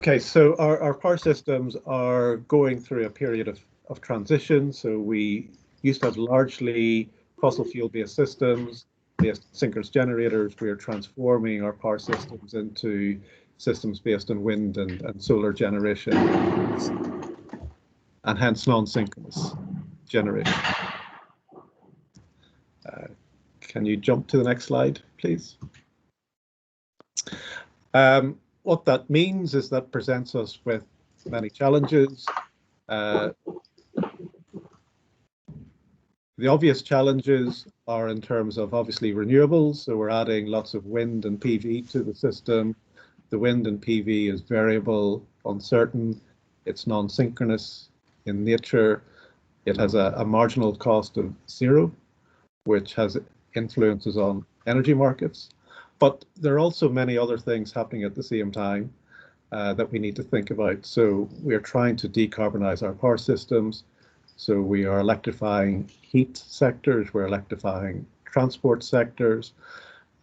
Okay, so our power systems are going through a period of transition. So we used to have largely fossil fuel-based systems, based synchronous generators. We are transforming our power systems into systems based on wind and solar generation, and hence non-synchronous generation. Can you jump to the next slide, please? What that means is that presents us with many challenges. The obvious challenges are in terms of obviously renewables. So we're adding lots of wind and PV to the system. The wind and PV is variable, uncertain. It's non-synchronous in nature. It has a marginal cost of 0, which has influences on energy markets. But there are also many other things happening at the same time that we need to think about. So we're trying to decarbonize our power systems. So we are electrifying heat sectors, we're electrifying transport sectors.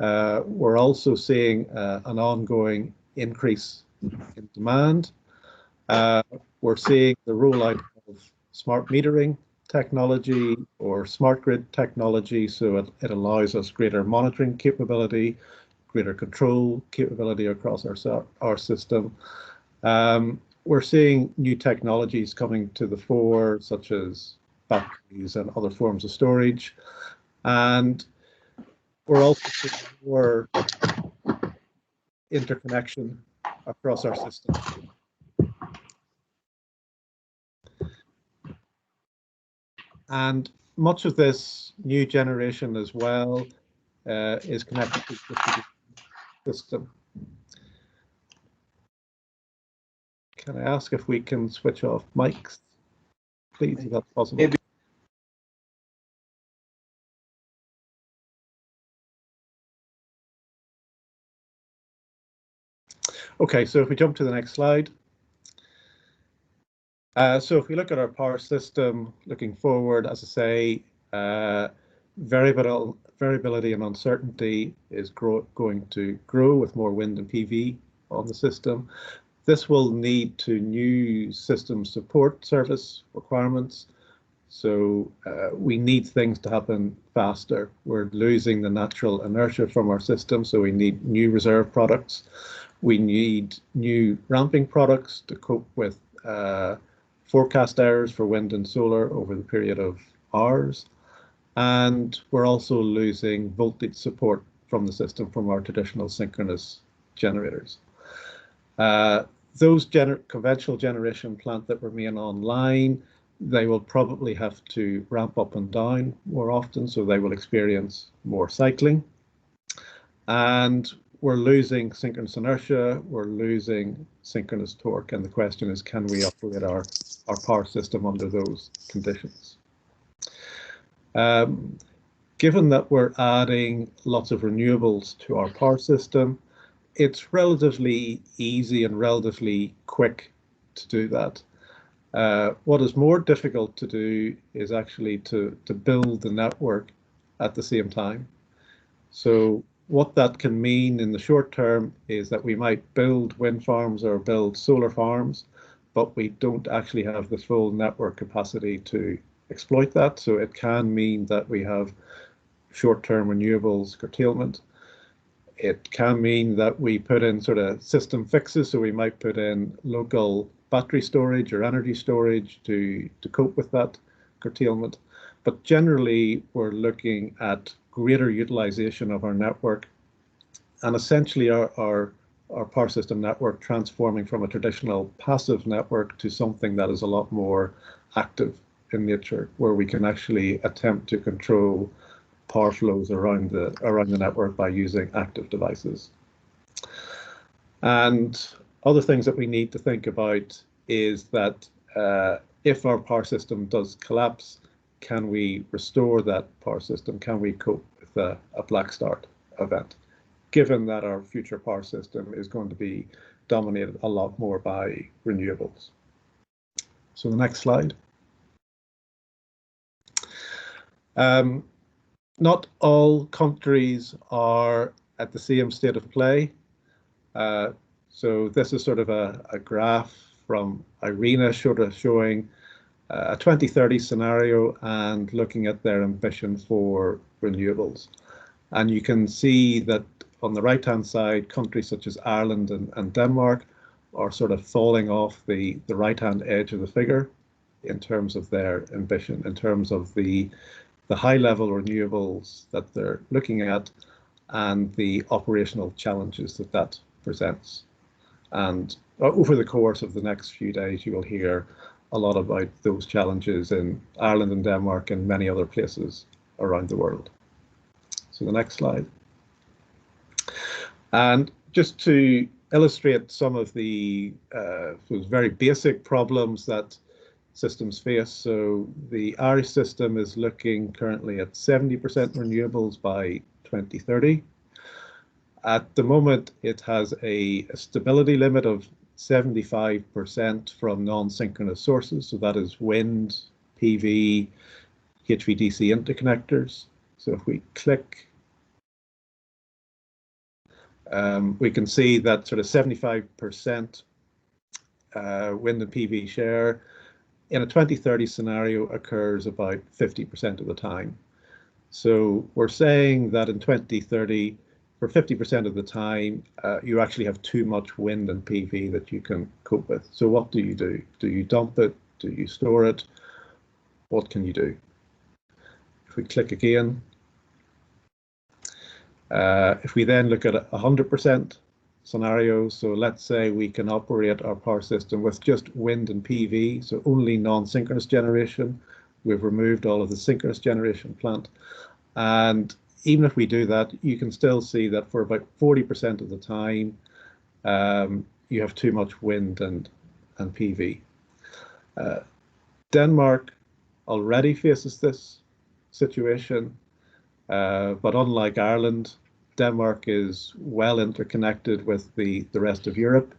We're also seeing an ongoing increase in demand. We're seeing the rollout of smart metering technology or smart grid technology, so it allows us greater monitoring capability, greater control capability across our system. We're seeing new technologies coming to the fore, such as batteries and other forms of storage. And we're also seeing more interconnection across our system. And much of this new generation as well is connected to the distribution system. Can I ask if we can switch off mics, please, if that's possible? Maybe. Okay, so if we jump to the next slide. So if we look at our power system looking forward, as I say, variability and uncertainty is going to grow with more wind and PV on the system. This will lead to new system support service requirements. So we need things to happen faster. We're losing the natural inertia from our system, so we need new reserve products. We need new ramping products to cope with forecast errors for wind and solar over the period of hours. And we're also losing voltage support from the system from our traditional synchronous generators. Those conventional generation plant that remain online, they will probably have to ramp up and down more often, so they will experience more cycling. And we're losing synchronous inertia, we're losing synchronous torque, and the question is, can we operate our power system under those conditions? Given that we're adding lots of renewables to our power system, it's relatively easy and relatively quick to do that. What is more difficult to do is actually to build the network at the same time. So what that can mean in the short term is that we might build wind farms or build solar farms, but we don't actually have the full network capacity to exploit that. So it can mean that we have short-term renewables curtailment. It can mean that we put in sort of system fixes. So we might put in local battery storage or energy storage to cope with that curtailment. But generally, we're looking at greater utilization of our network and essentially our power system network transforming from a traditional passive network to something that is a lot more active in nature, where we can actually attempt to control power flows around the network by using active devices. And other things that we need to think about is that if our power system does collapse, can we restore that power system? Can we cope with a black start event, given that our future power system is going to be dominated a lot more by renewables? So the next slide. Not all countries are at the same state of play. So this is sort of a graph from IRENA sort of showing a 2030 scenario and looking at their ambition for renewables. And you can see that on the right-hand side, countries such as Ireland and Denmark are sort of falling off the right-hand edge of the figure in terms of their ambition, in terms of the high-level renewables that they're looking at and the operational challenges that that presents. And over the course of the next few days, you will hear a lot about those challenges in Ireland and Denmark and many other places around the world. So the next slide. And just to illustrate some of the very basic problems that systems face. So the Irish system is looking currently at 70% renewables by 2030. At the moment, it has a stability limit of 75% from non-synchronous sources. So that is wind, PV, HVDC interconnectors. So if we click, we can see that sort of 75% wind and PV share in a 2030 scenario occurs about 50% of the time. So we're saying that in 2030, for 50% of the time, you actually have too much wind and PV that you can cope with. So what do you do? Do you dump it? Do you store it? What can you do? If we click again, if we then look at 100% scenarios, so let's say we can operate our power system with just wind and PV, so only non-synchronous generation. We've removed all of the synchronous generation plant. And even if we do that, you can still see that for about 40% of the time, you have too much wind and PV. Denmark already faces this situation, but unlike Ireland, Denmark is well interconnected with the rest of Europe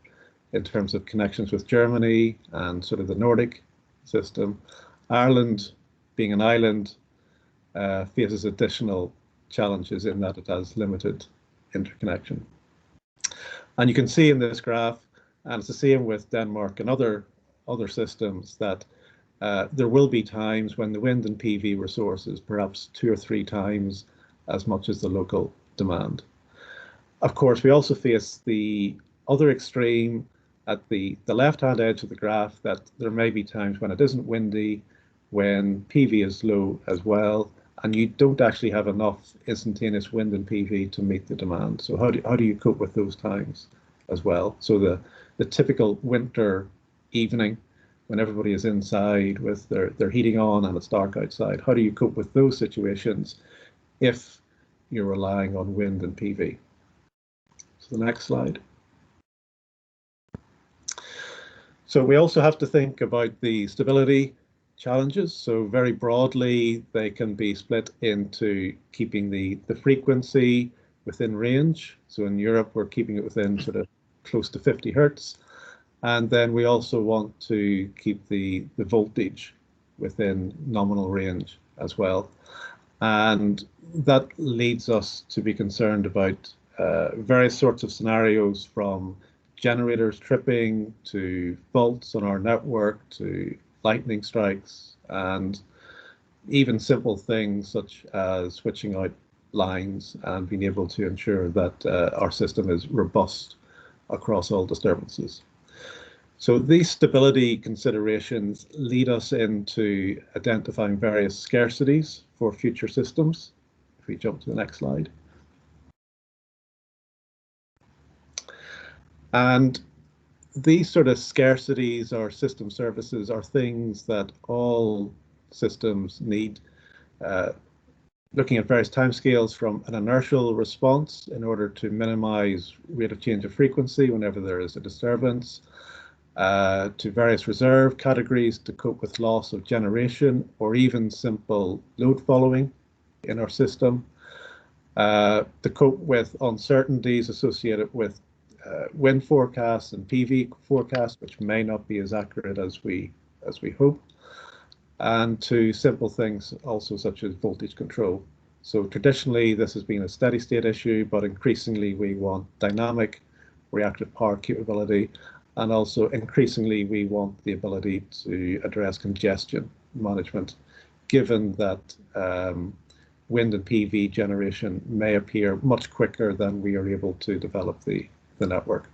in terms of connections with Germany and sort of the Nordic system. Ireland, being an island, faces additional challenges in that it has limited interconnection. And you can see in this graph, and it's the same with Denmark and other systems, that there will be times when the wind and PV resource is perhaps 2 or 3 times as much as the local demand. Of course, we also face the other extreme at the left-hand edge of the graph, that there may be times when it isn't windy, when PV is low as well, and you don't actually have enough instantaneous wind and PV to meet the demand. So how do you cope with those times as well? So the typical winter evening when everybody is inside with their heating on and it's dark outside, how do you cope with those situations if you're relying on wind and PV? So the next slide. So we also have to think about the stability challenges. So very broadly, they can be split into keeping the frequency within range. So in Europe, we're keeping it within sort of close to 50 hertz. And then we also want to keep the voltage within nominal range as well. And that leads us to be concerned about various sorts of scenarios, from generators tripping to faults on our network to lightning strikes, and even simple things such as switching out lines and being able to ensure that our system is robust across all disturbances. So these stability considerations lead us into identifying various scarcities for future systems. If we jump to the next slide. And these sort of scarcities or system services are things that all systems need. Looking at various timescales, from an inertial response in order to minimize rate of change of frequency whenever there is a disturbance, to various reserve categories to cope with loss of generation or even simple load following in our system, to cope with uncertainties associated with wind forecasts and PV forecasts, which may not be as accurate as we hope, and to simple things also such as voltage control. So traditionally this has been a steady state issue, but increasingly we want dynamic reactive power capability, and also increasingly we want the ability to address congestion management, given that wind and PV generation may appear much quicker than we are able to develop the network.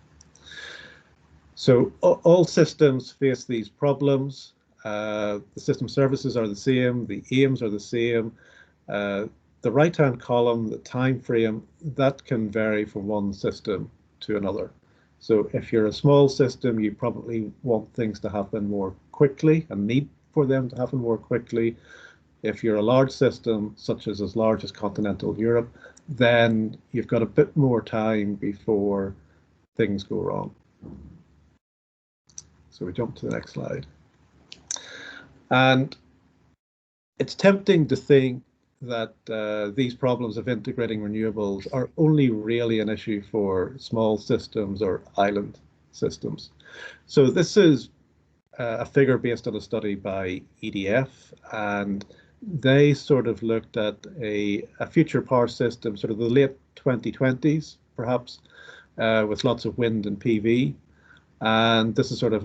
So all systems face these problems. The system services are the same, the aims are the same. The right-hand column, the time frame, that can vary from one system to another. So if you're a small system, you probably want things to happen more quickly and need for them to happen more quickly. If you're a large system, such as large as continental Europe, then you've got a bit more time before things go wrong. So we jump to the next slide. And it's tempting to think that these problems of integrating renewables are only really an issue for small systems or island systems. So this is a figure based on a study by EDF, and they sort of looked at a future power system, sort of the late 2020s, perhaps, with lots of wind and PV. And this is sort of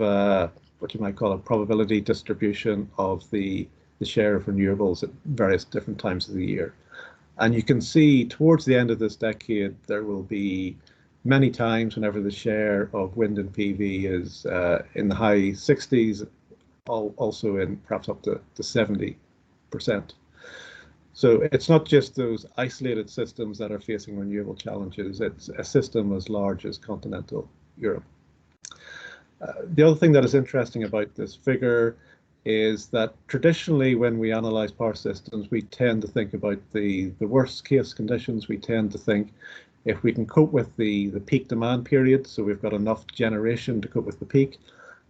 what you might call a probability distribution of the share of renewables at various different times of the year. And you can see towards the end of this decade, there will be many times whenever the share of wind and PV is in the high 60s, also in perhaps up to 70%. So it's not just those isolated systems that are facing renewable challenges, it's a system as large as continental Europe. The other thing that is interesting about this figure is that traditionally when we analyze power systems, we tend to think about the worst case conditions. We tend to think if we can cope with the peak demand period, so we've got enough generation to cope with the peak,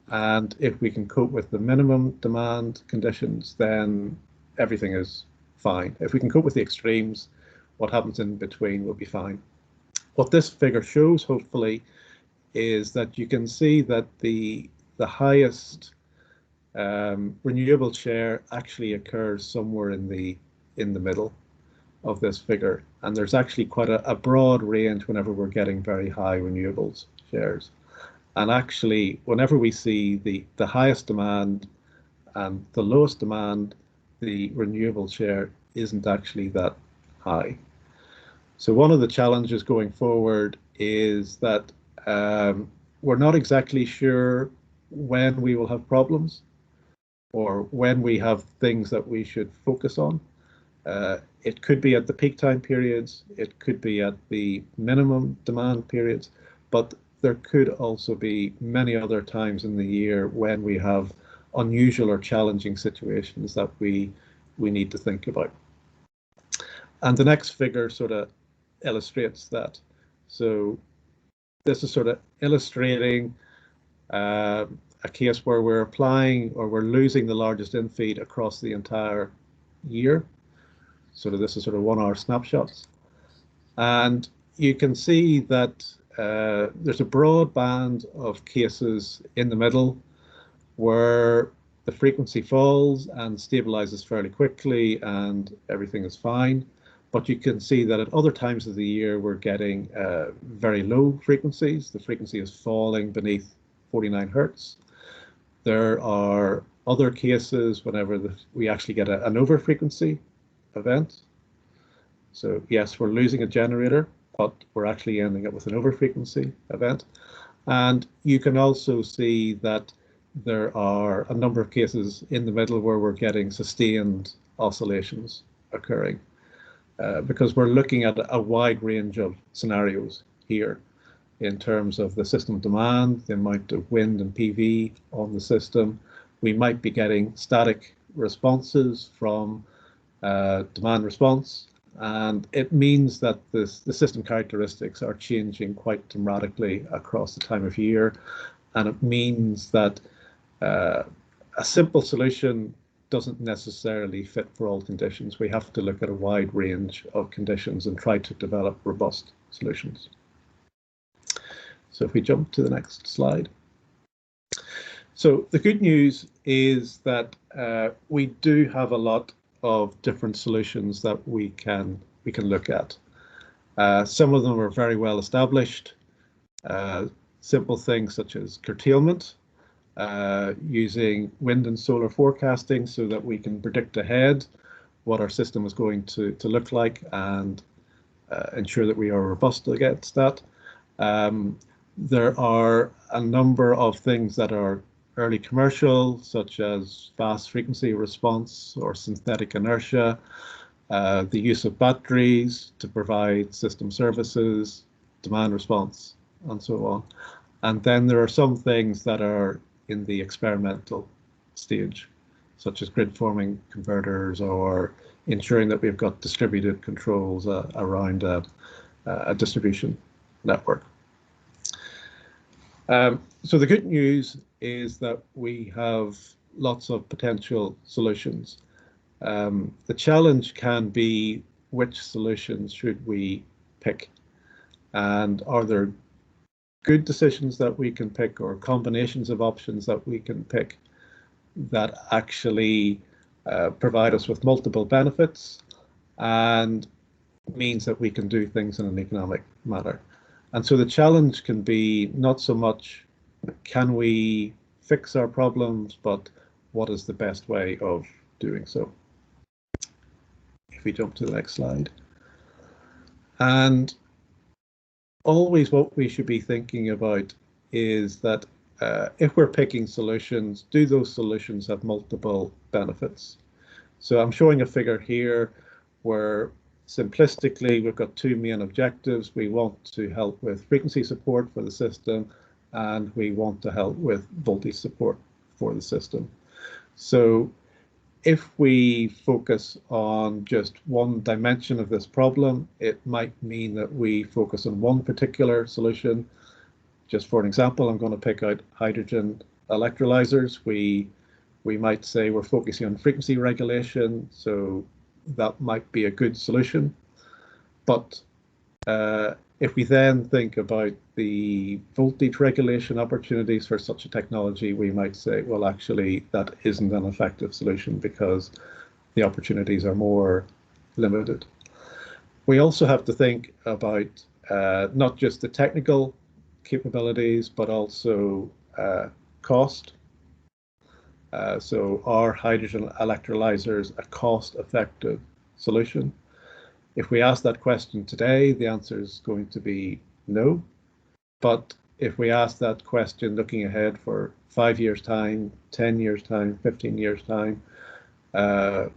and if we can cope with the minimum demand conditions, then everything is fine. If we can cope with the extremes, what happens in between will be fine. What this figure shows, hopefully, is that you can see that the highest renewable share actually occurs somewhere in the middle of this figure, and there's actually quite a broad range whenever we're getting very high renewables shares. And actually, whenever we see the highest demand and the lowest demand, the renewable share isn't actually that high. So one of the challenges going forward is that we're not exactly sure when we will have problems or when we have things that we should focus on. It could be at the peak time periods, it could be at the minimum demand periods, but there could also be many other times in the year when we have unusual or challenging situations that we need to think about. And the next figure sort of illustrates that. So this is sort of illustrating a case where we're applying or we're losing the largest infeed across the entire year. So this is sort of 1 hour snapshots. And you can see that there's a broad band of cases in the middle where the frequency falls and stabilizes fairly quickly and everything is fine. But you can see that at other times of the year, we're getting very low frequencies. The frequency is falling beneath 49 hertz. There are other cases whenever we actually get an overfrequency event. So yes, we're losing a generator, but we're actually ending up with an overfrequency event. And you can also see that there are a number of cases in the middle where we're getting sustained oscillations occurring. Because we're looking at a wide range of scenarios here in terms of the system demand, the amount of wind and PV on the system. We might be getting static responses from demand response, and it means that the system characteristics are changing quite dramatically across the time of year, and it means that a simple solution doesn't necessarily fit for all conditions. We have to look at a wide range of conditions and try to develop robust solutions. So if we jump to the next slide. So the good news is that we do have a lot of different solutions that we can look at. Some of them are very well established. Simple things such as curtailment, using wind and solar forecasting so that we can predict ahead what our system is going to look like and ensure that we are robust against that. There are a number of things that are early commercial, such as fast frequency response or synthetic inertia, the use of batteries to provide system services, demand response, and so on. And then there are some things that are in the experimental stage, such as grid forming converters or ensuring that we've got distributed controls around a distribution network. So the good news is that we have lots of potential solutions. The challenge can be which solutions should we pick, and are there good decisions that we can pick or combinations of options that we can pick that actually provide us with multiple benefits and means that we can do things in an economic manner. And so the challenge can be not so much can we fix our problems, but what is the best way of doing so. If we jump to the next slide. And always what we should be thinking about is that if we're picking solutions, do those solutions have multiple benefits? So I'm showing a figure here where simplistically we've got two main objectives. We want to help with frequency support for the system, and we want to help with voltage support for the system. So if we focus on just one dimension of this problem, it might mean that we focus on one particular solution. Just for an example, I'm going to pick out hydrogen electrolyzers. We might say we're focusing on frequency regulation, so that might be a good solution. But if we then think about the voltage regulation opportunities for such a technology, we might say, well, actually, that isn't an effective solution because the opportunities are more limited. We also have to think about not just the technical capabilities, but also cost. So are hydrogen electrolyzers a cost-effective solution? If we ask that question today, the answer is going to be no. But if we ask that question looking ahead for 5 years' time, 10 years' time, 15 years' time,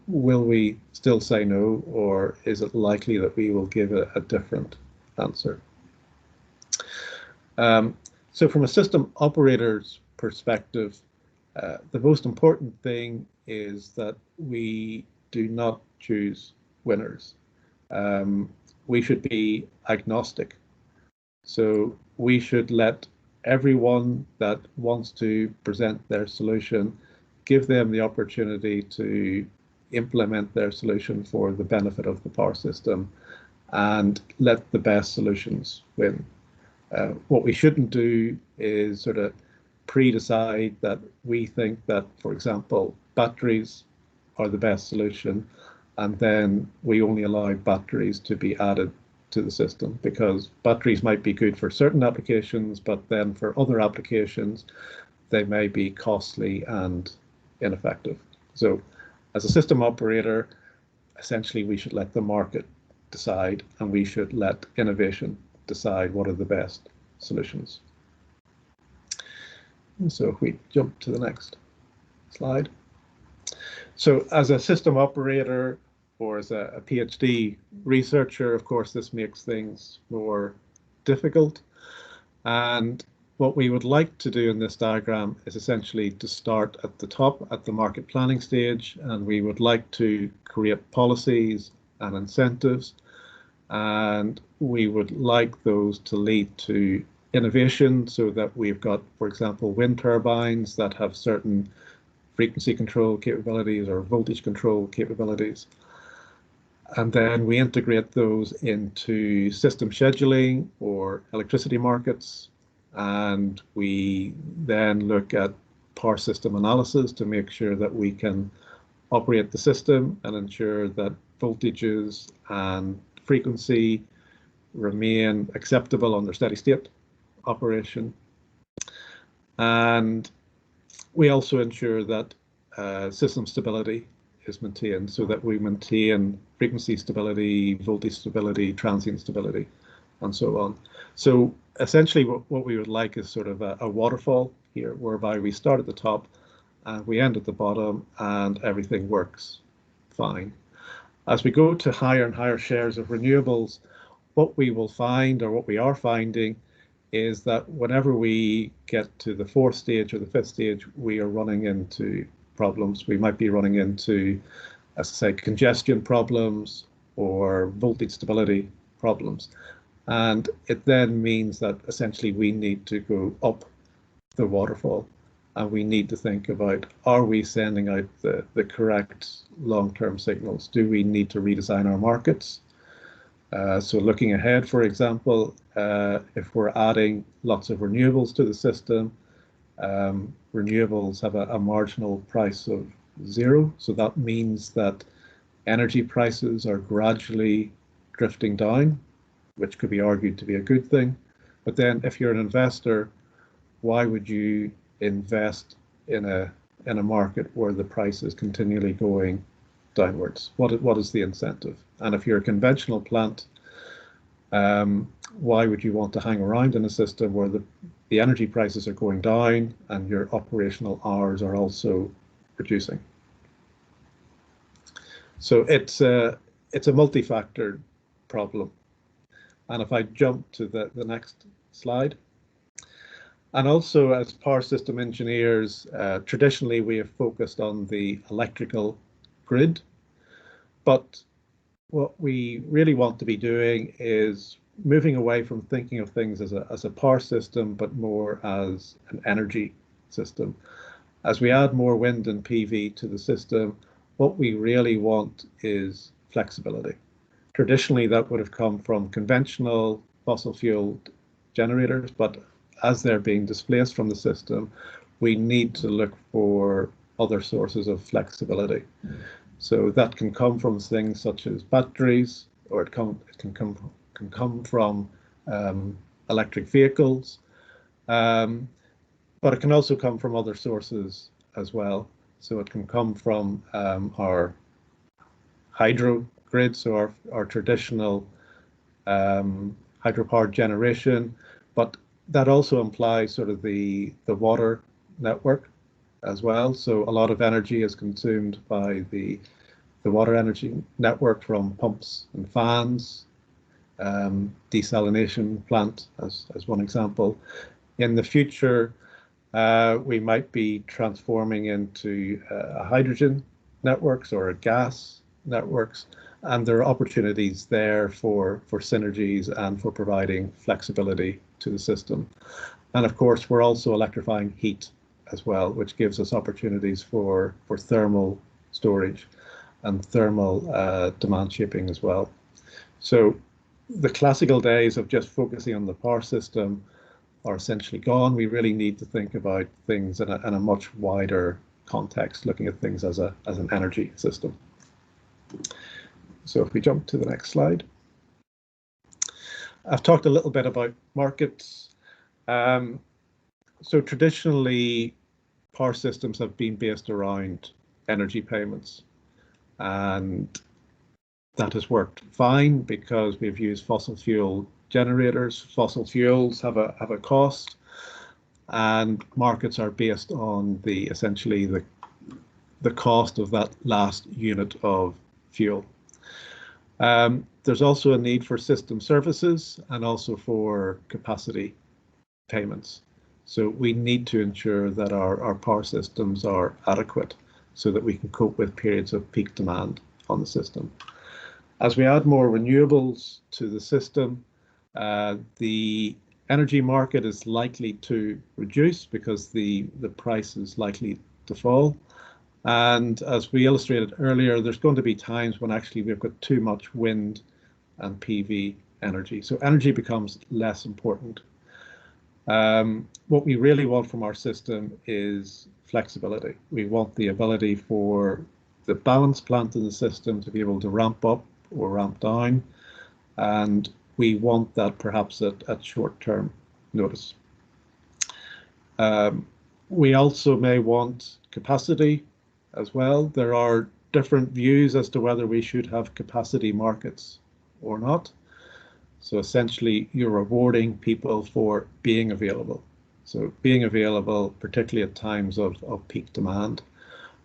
will we still say no, or is it likely that we will give a different answer? So from a system operator's perspective, the most important thing is that we do not choose winners. We should be agnostic. So we should let everyone that wants to present their solution, give them the opportunity to implement their solution for the benefit of the power system and let the best solutions win. What we shouldn't do is sort of pre-decide that we think that, for example, batteries are the best solution, and then we only allow batteries to be added to the system, because batteries might be good for certain applications, but then for other applications, they may be costly and ineffective. So as a system operator, essentially we should let the market decide, and we should let innovation decide what are the best solutions. So if we jump to the next slide. So as a system operator or as a PhD researcher, of course, this makes things more difficult. And what we would like to do in this diagram is essentially to start at the top, at the market planning stage, and we would like to create policies and incentives. And we would like those to lead to innovation so that we've got, for example, wind turbines that have certain frequency control capabilities or voltage control capabilities. And then we integrate those into system scheduling or electricity markets. And we then look at power system analysis to make sure that we can operate the system and ensure that voltages and frequency remain acceptable under steady state. operation. And we also ensure that system stability is maintained, so that we maintain frequency stability, voltage stability, transient stability, and so on. So essentially what we would like is sort of a waterfall here, whereby we start at the top and we end at the bottom and everything works fine. As we go to higher and higher shares of renewables, what we will find, or what we are finding, is that whenever we get to the fourth stage or the fifth stage, we are running into problems. We might be running into, as I say, congestion problems or voltage stability problems. And it then means that essentially we need to go up the waterfall, and we need to think about, are we sending out the correct long-term signals? Do we need to redesign our markets? So looking ahead, for example, if we're adding lots of renewables to the system, renewables have a marginal price of 0. So that means that energy prices are gradually drifting down, which could be argued to be a good thing. But then if you're an investor, why would you invest in a market where the price is continually going downwards? What is the incentive? And if you're a conventional plant, why would you want to hang around in a system where the energy prices are going down and your operational hours are also reducing? So it's a multi-factor problem. And if I jump to the next slide. And also, as power system engineers, traditionally we have focused on the electrical grid, but what we really want to be doing is moving away from thinking of things as a power system, but more as an energy system. As we add more wind and PV to the system, what we really want is flexibility. Traditionally, that would have come from conventional fossil fuel generators, but as they're being displaced from the system, we need to look for other sources of flexibility. So that can come from things such as batteries, or it can come from electric vehicles, but it can also come from other sources as well. So it can come from our hydro grid, so our traditional hydropower generation, but that also implies sort of the water network as well. So a lot of energy is consumed by the water energy network from pumps and fans, desalination plant as one example. In the future, we might be transforming into hydrogen networks or gas networks, and there are opportunities there for synergies and for providing flexibility to the system. And of course, we're also electrifying heat as well, which gives us opportunities for thermal storage and thermal demand shaping as well. So the classical days of just focusing on the power system are essentially gone. We really need to think about things in a much wider context, looking at things as an energy system. So if we jump to the next slide. I've talked a little bit about markets. So traditionally, power systems have been based around energy payments, and that has worked fine because we've used fossil fuel generators. Fossil fuels have a cost, and markets are based on essentially the cost of that last unit of fuel. There's also a need for system services and also for capacity payments. So we need to ensure that our power systems are adequate so that we can cope with periods of peak demand on the system. As we add more renewables to the system, the energy market is likely to reduce because the price is likely to fall. And as we illustrated earlier, there's going to be times when actually we've got too much wind and PV energy. So energy becomes less important. What we really want from our system is flexibility. We want the ability for the balance plant in the system to be able to ramp up or ramp down. And we want that perhaps at short-term notice. We also may want capacity as well. There are different views as to whether we should have capacity markets or not. So essentially, you're rewarding people for being available. So being available, particularly at times of peak demand,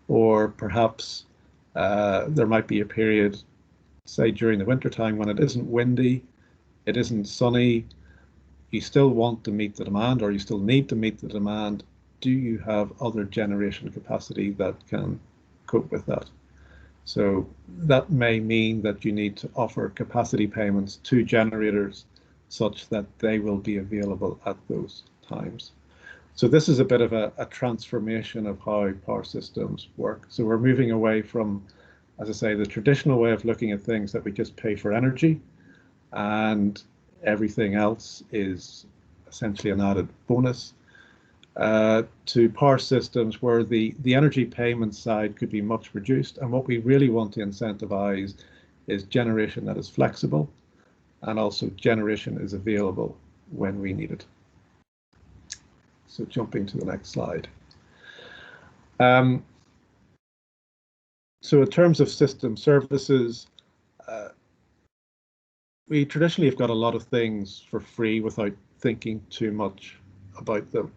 or perhaps there might be a period, say during the winter time, when it isn't windy, it isn't sunny, you still want to meet the demand, or you still need to meet the demand. Do you have other generation capacity that can cope with that? So that may mean that you need to offer capacity payments to generators such that they will be available at those times. So this is a bit of a transformation of how power systems work. So we're moving away from, as I say, the traditional way of looking at things that we just pay for energy, and everything else is essentially an added bonus, to power systems where the energy payment side could be much reduced. And what we really want to incentivize is generation that is flexible, and also generation is available when we need it. So jumping to the next slide. So in terms of system services, we traditionally have got a lot of things for free without thinking too much about them.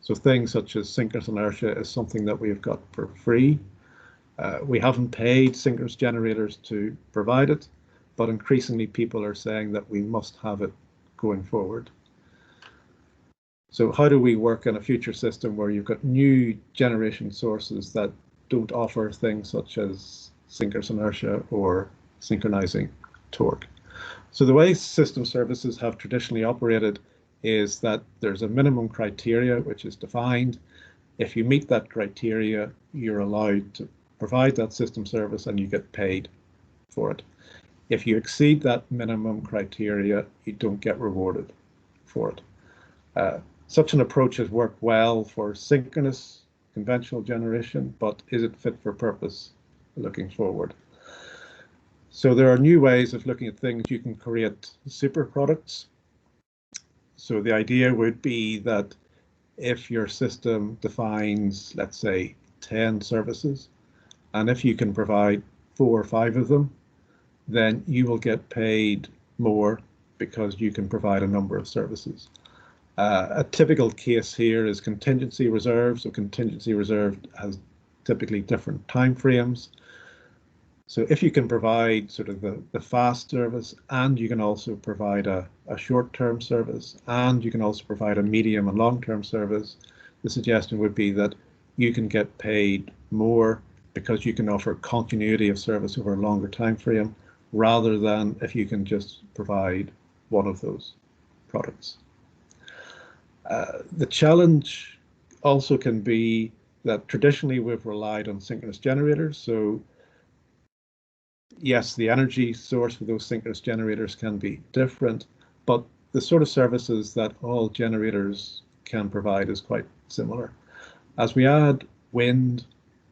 So things such as synchronous inertia is something that we've got for free. We haven't paid synchronous generators to provide it, but increasingly people are saying that we must have it going forward. So how do we work in a future system where you've got new generation sources that don't offer things such as synchronous inertia or synchronizing torque? So the way system services have traditionally operated is that there's a minimum criteria which is defined. If you meet that criteria, you're allowed to provide that system service and you get paid for it. If you exceed that minimum criteria, you don't get rewarded for it. Such an approach has worked well for synchronous conventional generation, but is it fit for purpose looking forward? So there are new ways of looking at things. You can create super products. So the idea would be that if your system defines, let's say, 10 services, and if you can provide 4 or 5 of them, then you will get paid more because you can provide a number of services. A typical case here is contingency reserve. So contingency reserve has typically different time frames. So if you can provide sort of the fast service, and you can also provide a short-term service, and you can also provide a medium and long-term service, the suggestion would be that you can get paid more because you can offer continuity of service over a longer time frame, rather than if you can just provide one of those products. The challenge also can be that traditionally we've relied on synchronous generators. So yes, the energy source for those synchronous generators can be different, but the sort of services that all generators can provide is quite similar. As we add wind,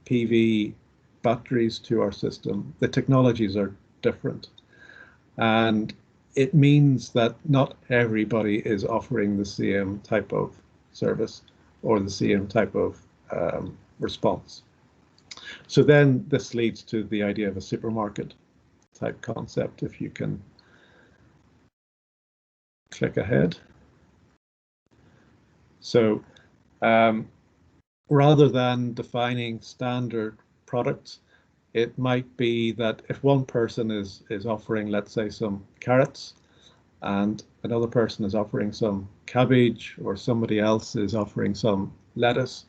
PV, batteries to our system, the technologies are different. And it means that not everybody is offering the same type of service or the same type of response. So then this leads to the idea of a supermarket type concept, if you can click ahead. So rather than defining standard products, it might be that if one person is offering, let's say, some carrots, and another person is offering some cabbage, or somebody else is offering some lettuce,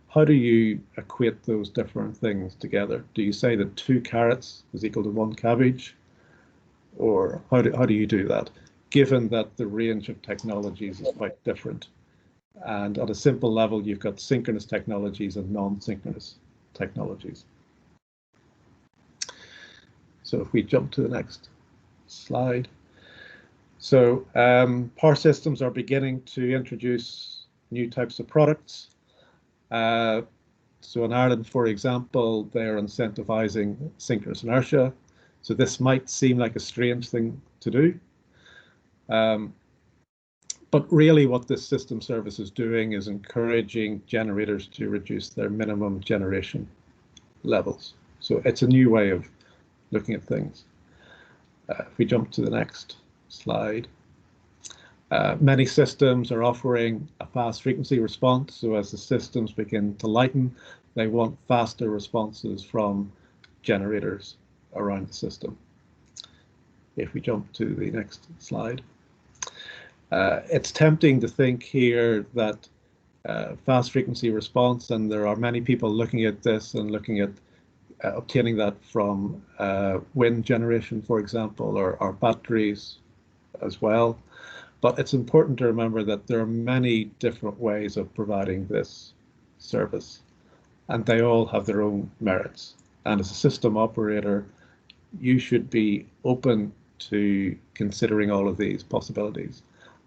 how do you equate those different things together? Do you say that 2 carrots is equal to 1 cabbage? Or how do you do that, given that the range of technologies is quite different? And at a simple level, you've got synchronous technologies and non-synchronous technologies. So if we jump to the next slide. So power systems are beginning to introduce new types of products. So in Ireland, for example, they're incentivizing synchronous inertia. So this might seem like a strange thing to do. But really what this system service is doing is encouraging generators to reduce their minimum generation levels. So it's a new way of looking at things. If we jump to the next slide. Many systems are offering a fast frequency response. So as the systems begin to lighten, they want faster responses from generators around the system. If we jump to the next slide. It's tempting to think here that fast frequency response, and there are many people looking at this and looking at obtaining that from wind generation, for example, or batteries as well. But it's important to remember that there are many different ways of providing this service, and they all have their own merits. And as a system operator, you should be open to considering all of these possibilities.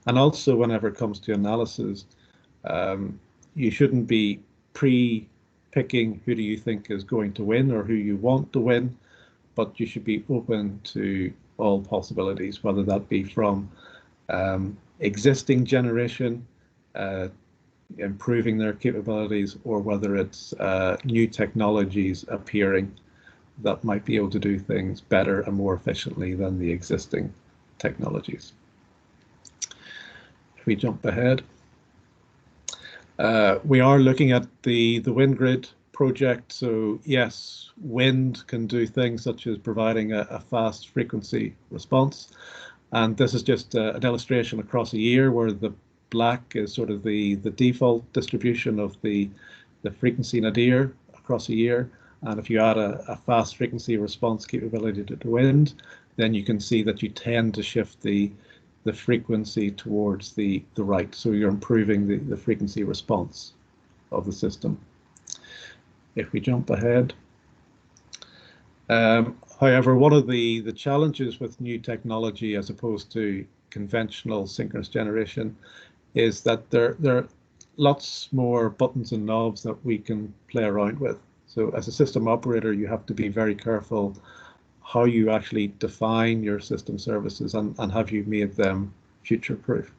And also, whenever it comes to analysis, you shouldn't be pre-picking who do you think is going to win or who you want to win, but you should be open to all possibilities, whether that be from existing generation, improving their capabilities, or whether it's new technologies appearing that might be able to do things better and more efficiently than the existing technologies. If we jump ahead, we are looking at the WinGrid project. So yes, wind can do things such as providing a fast frequency response. And this is just an illustration across a year where the black is sort of the default distribution of the frequency nadir across a year. And if you add a fast frequency response capability to the wind, then you can see that you tend to shift the frequency towards the right. So you're improving the frequency response of the system. If we jump ahead. However, one of the challenges with new technology as opposed to conventional synchronous generation is that there are lots more buttons and knobs that we can play around with. So as a system operator, you have to be very careful how you actually define your system services and have you made them future-proof.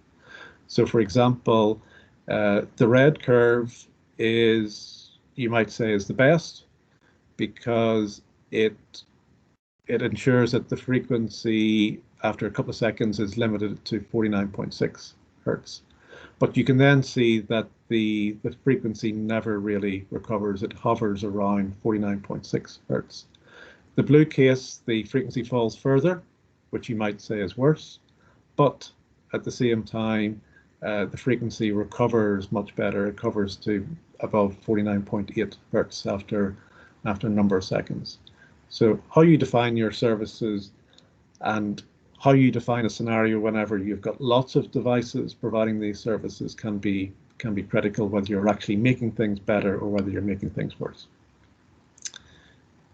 So for example, the red curve is, you might say, is the best because it ensures that the frequency after a couple of seconds is limited to 49.6 hertz. But you can then see that the frequency never really recovers. It hovers around 49.6 hertz. The blue case, the frequency falls further, which you might say is worse, but at the same time, the frequency recovers much better. It covers to above 49.8 hertz after a number of seconds. So how you define your services and how you define a scenario whenever you've got lots of devices providing these services can be critical, whether you're actually making things better or whether you're making things worse.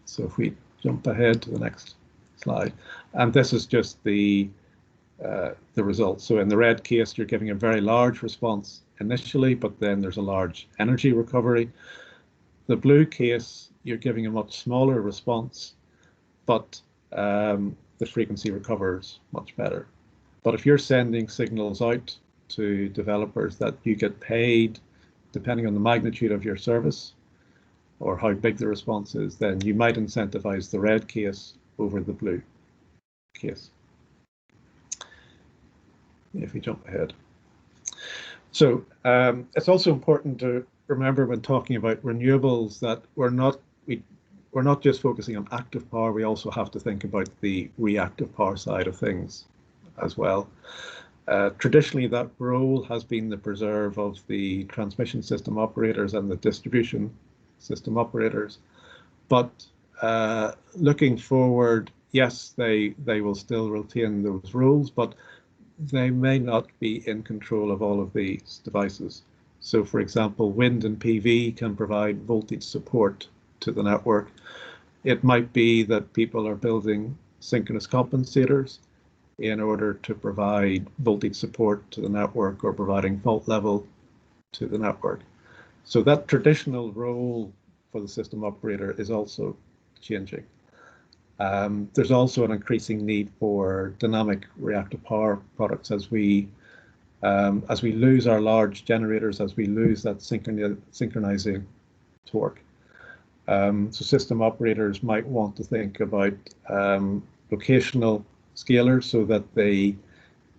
So if we jump ahead to the next slide, and this is just the results. So in the red case, you're giving a very large response initially, but then there's a large energy recovery. The blue case, you're giving a much smaller response, but the frequency recovers much better. But if you're sending signals out to developers that you get paid depending on the magnitude of your service or how big the response is, then you might incentivize the red case over the blue case. If we jump ahead. So it's also important to remember when talking about renewables that we're not just focusing on active power, we also have to think about the reactive power side of things as well. Traditionally, that role has been the preserve of the transmission system operators and the distribution system operators. But looking forward, yes, they will still retain those roles, but they may not be in control of all of these devices. So for example, wind and PV can provide voltage support to the network. It might be that people are building synchronous compensators in order to provide voltage support to the network or providing fault level to the network. So that traditional role for the system operator is also changing. There's also an increasing need for dynamic reactive power products as we As we lose our large generators, as we lose that synchronizing torque. So system operators might want to think about locational scalers so that they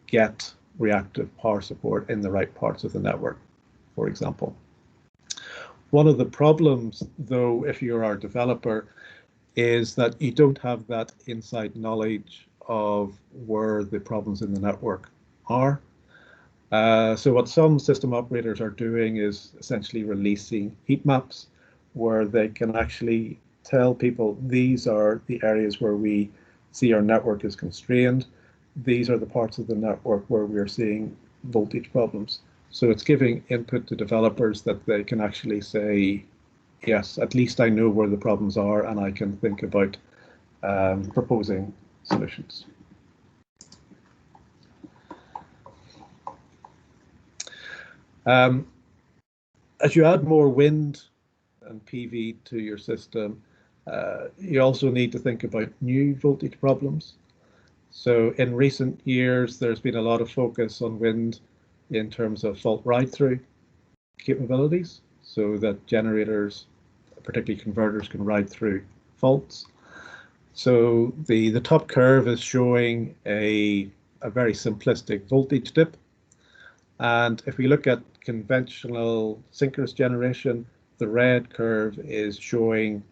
get reactive power support in the right parts of the network, for example. One of the problems, though, if you're our developer, is that you don't have that inside knowledge of where the problems in the network are. So what some system operators are doing is essentially releasing heat maps where they can actually tell people these are the areas where we see our network is constrained. These are the parts of the network where we're seeing voltage problems. So it's giving input to developers that they can actually say, yes, at least I know where the problems are and I can think about proposing solutions. As you add more wind and PV to your system, you also need to think about new voltage problems. So in recent years, there's been a lot of focus on wind in terms of fault ride-through capabilities, so that generators, particularly converters, can ride through faults. So the top curve is showing a very simplistic voltage dip. And if we look at conventional synchronous generation, the red curve is showing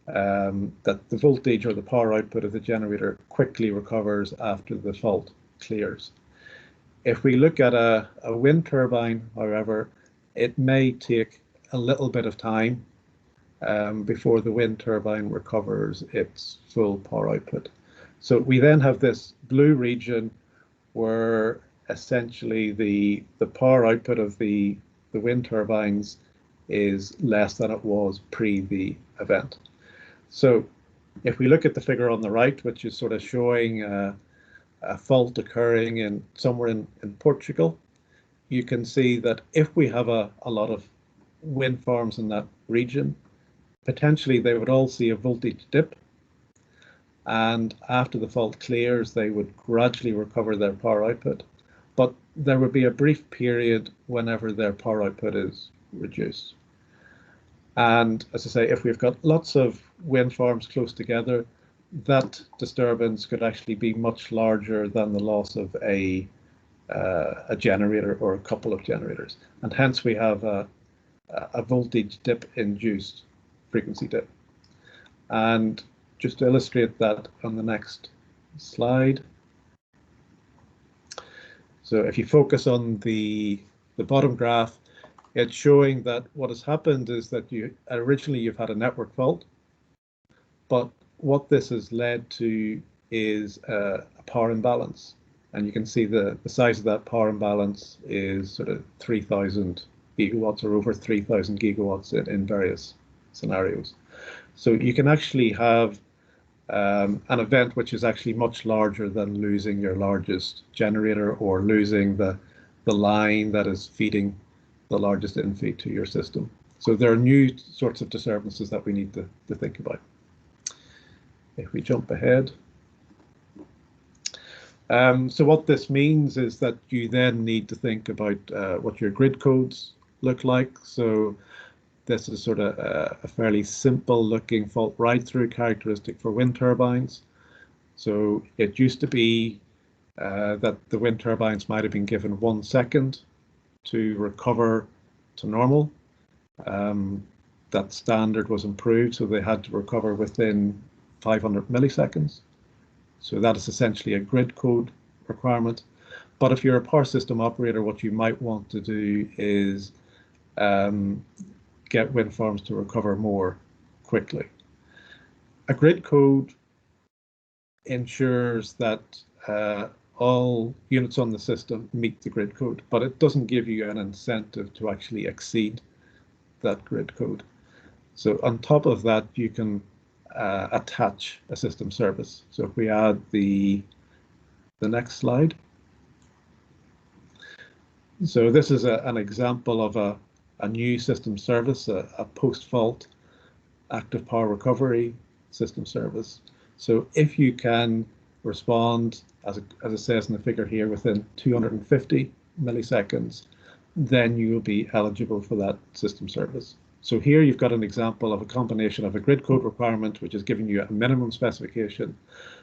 that the voltage or the power output of the generator quickly recovers after the fault clears. If we look at a wind turbine, however, it may take a little bit of time before the wind turbine recovers its full power output. So we then have this blue region where essentially the power output of the wind turbines is less than it was pre the event. So if we look at the figure on the right, which is sort of showing a fault occurring somewhere in Portugal, you can see that if we have a lot of wind farms in that region, potentially they would all see a voltage dip, and after the fault clears, they would gradually recover their power output. But there would be a brief period whenever their power output is reduced. And as I say, if we've got lots of wind farms close together, that disturbance could actually be much larger than the loss of a generator or a couple of generators. And hence we have a voltage dip induced frequency dip. And just to illustrate that on the next slide. So if you focus on the bottom graph, it's showing that what has happened is that originally you've had a network fault, but what this has led to is a power imbalance. And you can see the size of that power imbalance is sort of 3,000 gigawatts or over 3,000 gigawatts in various scenarios. So you can actually have an event which is actually much larger than losing your largest generator or losing the line that is feeding the largest infeed to your system. So there are new sorts of disturbances that we need to think about. If we jump ahead. So what this means is that you then need to think about what your grid codes look like. So this is sort of a fairly simple looking fault ride-through characteristic for wind turbines. So it used to be that the wind turbines might have been given 1 second to recover to normal. That standard was improved, so they had to recover within 500 milliseconds. So that is essentially a grid code requirement. But if you're a power system operator, what you might want to do is get wind farms to recover more quickly. A grid code ensures that all units on the system meet the grid code, but it doesn't give you an incentive to actually exceed that grid code. So on top of that, you can attach a system service. So if we add the next slide. So this is an example of a new system service, a post-fault active power recovery system service. So if you can respond, as it says in the figure here, within 250 milliseconds, then you will be eligible for that system service. So here you've got an example of a combination of a grid code requirement, which is giving you a minimum specification,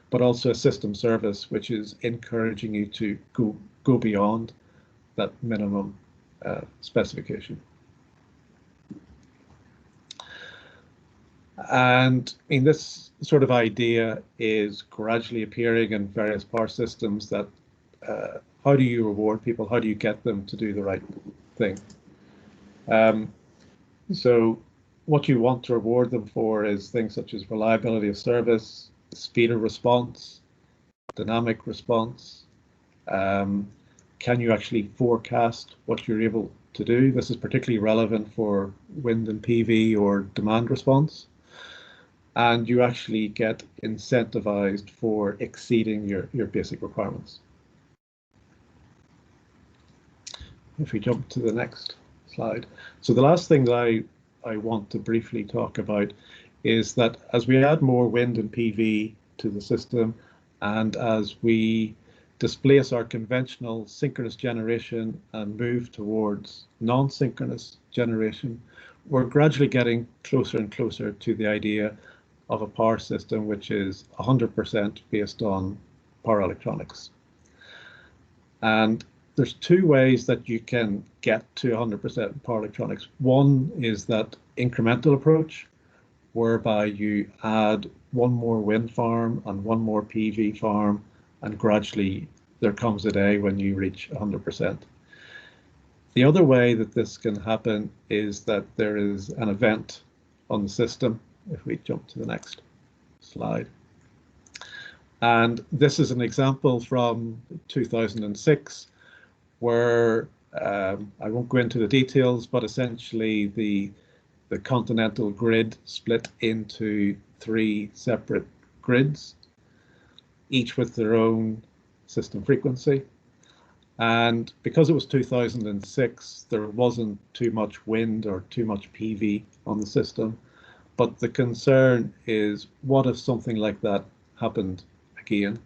but also a system service, which is encouraging you to go beyond that minimum specification. And this sort of idea is gradually appearing in various power systems that how do you reward people? How do you get them to do the right thing? So what you want to reward them for is things such as reliability of service, speed of response, dynamic response. Can you actually forecast what you're able to do? This is particularly relevant for wind and PV or demand response. And you actually get incentivized for exceeding your basic requirements. If we jump to the next slide. So the last thing that I want to briefly talk about is that as we add more wind and PV to the system, and as we displace our conventional synchronous generation and move towards non-synchronous generation, we're gradually getting closer and closer to the idea of a power system which is 100% based on power electronics. And there's two ways that you can get to 100% power electronics. One is that incremental approach, whereby you add one more wind farm and one more PV farm, and gradually there comes a day when you reach 100%. The other way that this can happen is that there is an event on the system. If we jump to the next slide. And this is an example from 2006 where I won't go into the details, but essentially the continental grid split into 3 separate grids, each with their own system frequency. And because it was 2006, there wasn't too much wind or too much PV on the system. But the concern is, what if something like that happened again?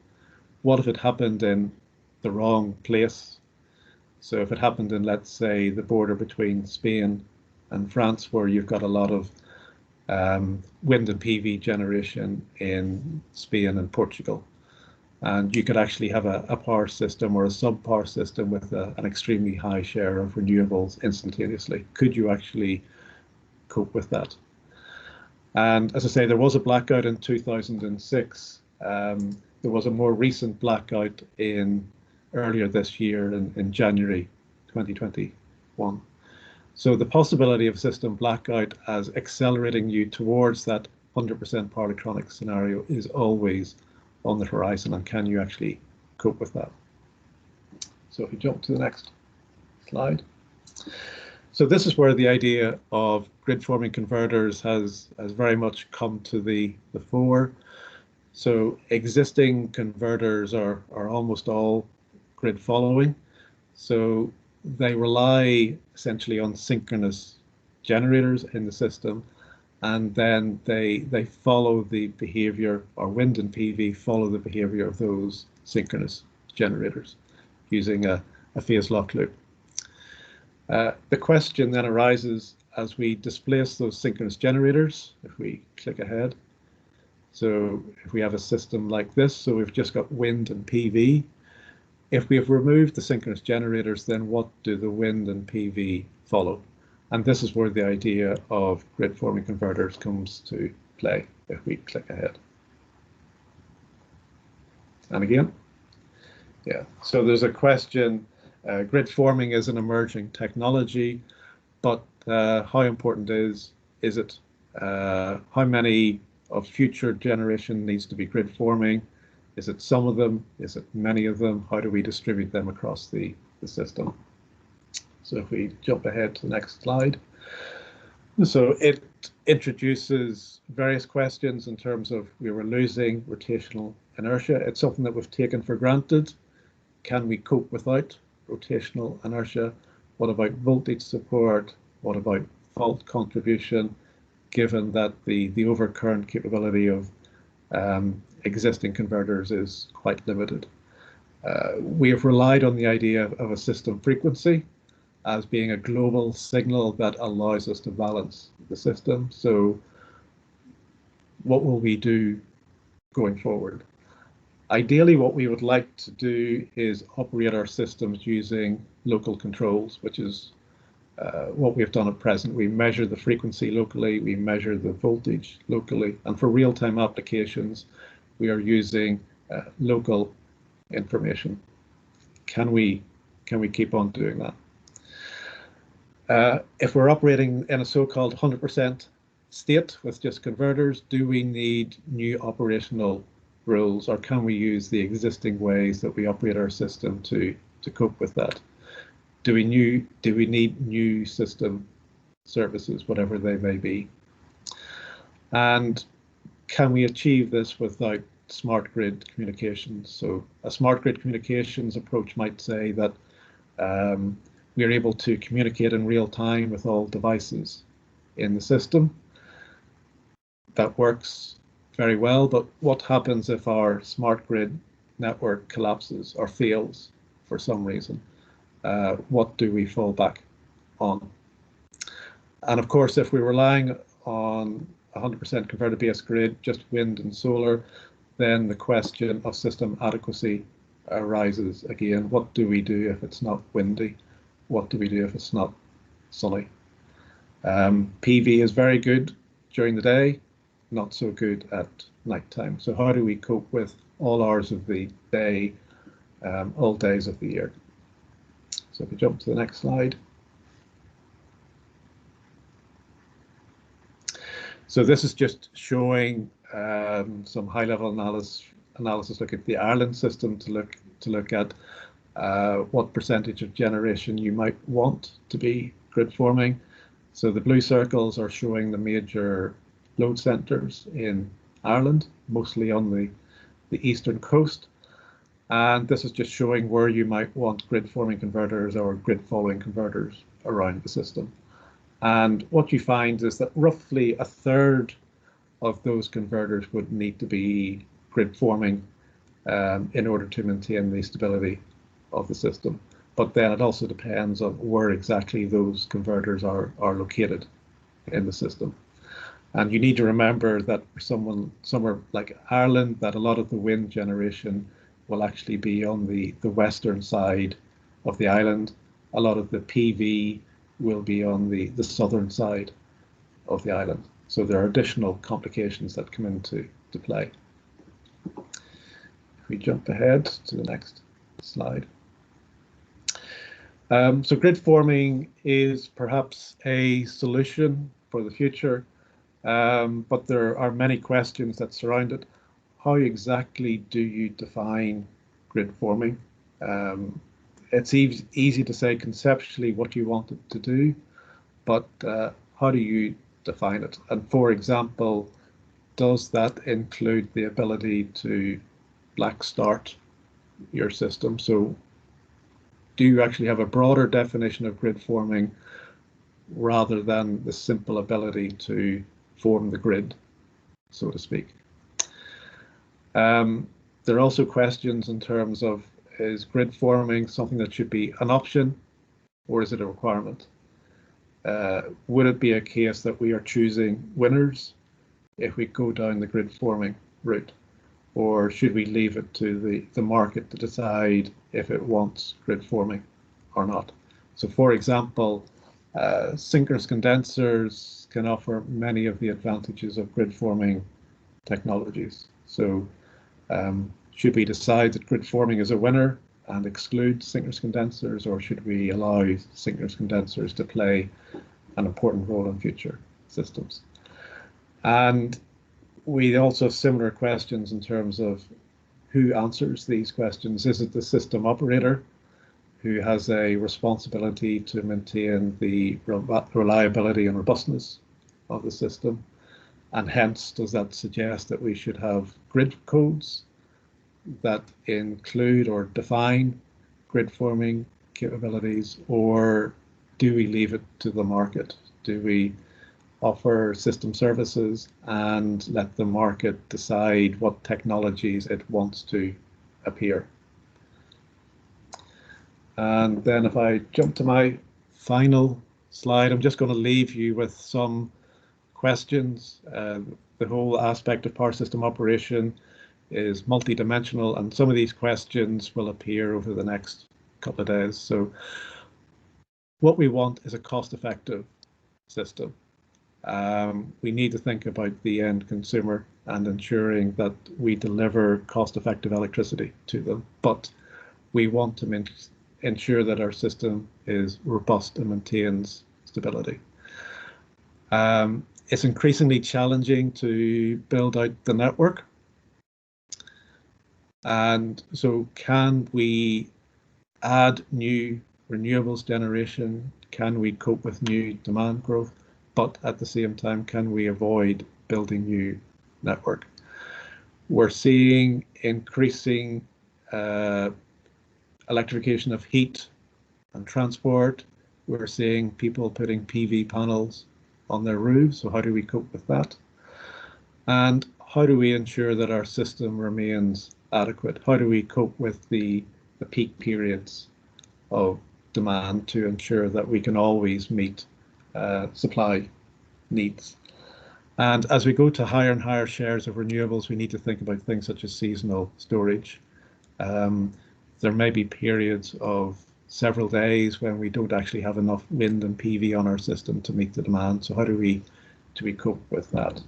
What if it happened in the wrong place? So if it happened in, let's say, the border between Spain and France, where you've got a lot of wind and PV generation in Spain and Portugal, and you could actually have a power system or a sub-power system with an extremely high share of renewables instantaneously. Could you actually cope with that? And as I say, there was a blackout in 2006. There was a more recent blackout earlier this year in January 2021. So the possibility of system blackout as accelerating you towards that 100% power electronics scenario is always on the horizon, and can you actually cope with that? So if you jump to the next slide. So this is where the idea of grid forming converters has very much come to the fore. So existing converters are almost all grid following. So they rely essentially on synchronous generators in the system, and then they follow the behavior, or wind and PV follow the behavior of those synchronous generators using a phase lock loop. The question then arises as we displace those synchronous generators. If we click ahead, so if we have a system like this, so we've just got wind and PV. If we have removed the synchronous generators, then what do the wind and PV follow? And this is where the idea of grid forming converters comes to play. If we click ahead. And again, yeah, so there's a question. Grid forming is an emerging technology, but how important is it? How many of future generation needs to be grid forming? Is it some of them? Is it many of them? How do we distribute them across the system? So if we jump ahead to the next slide. So it introduces various questions in terms of we were losing rotational inertia. It's something that we've taken for granted. Can we cope without rotational inertia? What about voltage support? What about fault contribution, given that the overcurrent capability of existing converters is quite limited? We have relied on the idea of a system frequency as being a global signal that allows us to balance the system. So what will we do going forward? Ideally, what we would like to do is operate our systems using local controls, which is what we've done at present. We measure the frequency locally, we measure the voltage locally, and for real-time applications, we are using local information. Can we keep on doing that? If we're operating in a so-called 100% state with just converters, do we need new operational rules, or can we use the existing ways that we operate our system to cope with that? Do we need new system services, whatever they may be? And can we achieve this without smart grid communications? So a smart grid communications approach might say that we are able to communicate in real time with all devices in the system. That works very well, but what happens if our smart grid network collapses or fails for some reason? What do we fall back on? And of course, if we're relying on 100% converted base grid, just wind and solar, then the question of system adequacy arises again. What do we do if it's not windy? What do we do if it's not sunny? PV is very good during the day, not so good at nighttime. So how do we cope with all hours of the day, all days of the year? So if we jump to the next slide. So this is just showing some high-level analysis. Look at the Ireland system to look at what percentage of generation you might want to be grid forming. So the blue circles are showing the major load centres in Ireland, mostly on the eastern coast. And this is just showing where you might want grid forming converters or grid following converters around the system. And what you find is that roughly a third of those converters would need to be grid forming in order to maintain the stability of the system. But then it also depends on where exactly those converters are located in the system. And you need to remember that for somewhere like Ireland, that a lot of the wind generation will actually be on the western side of the island. A lot of the PV will be on the southern side of the island. So there are additional complications that come into play. If we jump ahead to the next slide. So grid forming is perhaps a solution for the future, but there are many questions that surround it. How exactly do you define grid forming? It's easy to say conceptually what you want it to do, but how do you define it? And for example, does that include the ability to black start your system? So do you actually have a broader definition of grid forming rather than the simple ability to form the grid, so to speak? There are also questions in terms of, is grid forming something that should be an option or is it a requirement? Would it be a case that we are choosing winners if we go down the grid forming route? Or should we leave it to the market to decide if it wants grid forming or not? So for example, synchronous condensers can offer many of the advantages of grid forming technologies. So should we decide that grid forming is a winner and exclude synchronous condensers, or should we allow synchronous condensers to play an important role in future systems? And we also have similar questions in terms of who answers these questions. Is it the system operator who has a responsibility to maintain the reliability and robustness of the system? And hence, does that suggest that we should have grid codes that include or define grid forming capabilities, or do we leave it to the market? Do we offer system services and let the market decide what technologies it wants to appear? And then if I jump to my final slide, I'm just going to leave you with some questions. The whole aspect of power system operation is multidimensional, and some of these questions will appear over the next couple of days. So what we want is a cost-effective system. We need to think about the end consumer and ensuring that we deliver cost-effective electricity to them. But we want to ensure that our system is robust and maintains stability. It's increasingly challenging to build out the network. And so can we add new renewables generation? Can we cope with new demand growth? But at the same time, can we avoid building new network? We're seeing increasing electrification of heat and transport. We're seeing people putting PV panels on their roofs. So how do we cope with that? And how do we ensure that our system remains adequate? How do we cope with the peak periods of demand to ensure that we can always meet supply needs? And as we go to higher and higher shares of renewables, we need to think about things such as seasonal storage. There may be periods of several days when we don't actually have enough wind and PV on our system to meet the demand. So how do we cope with that?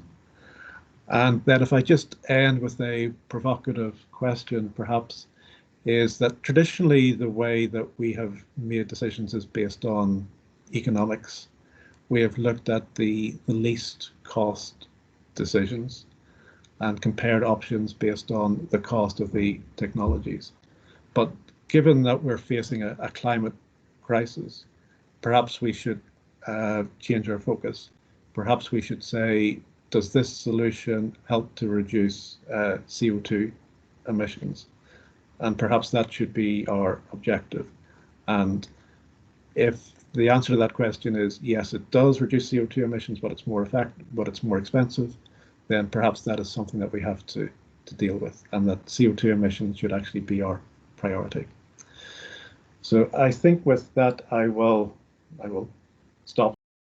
And then if I just end with a provocative question, perhaps, is that traditionally the way that we have made decisions is based on economics. We have looked at the least cost decisions and compared options based on the cost of the technologies. But given that we're facing a climate crisis, perhaps we should change our focus. Perhaps we should say, does this solution help to reduce CO2 emissions? And perhaps that should be our objective. And if the answer to that question is yes, it does reduce CO2 emissions, but it's more expensive, then perhaps that is something that we have to deal with, and that CO2 emissions should actually be our priority. So I think with that, I will stop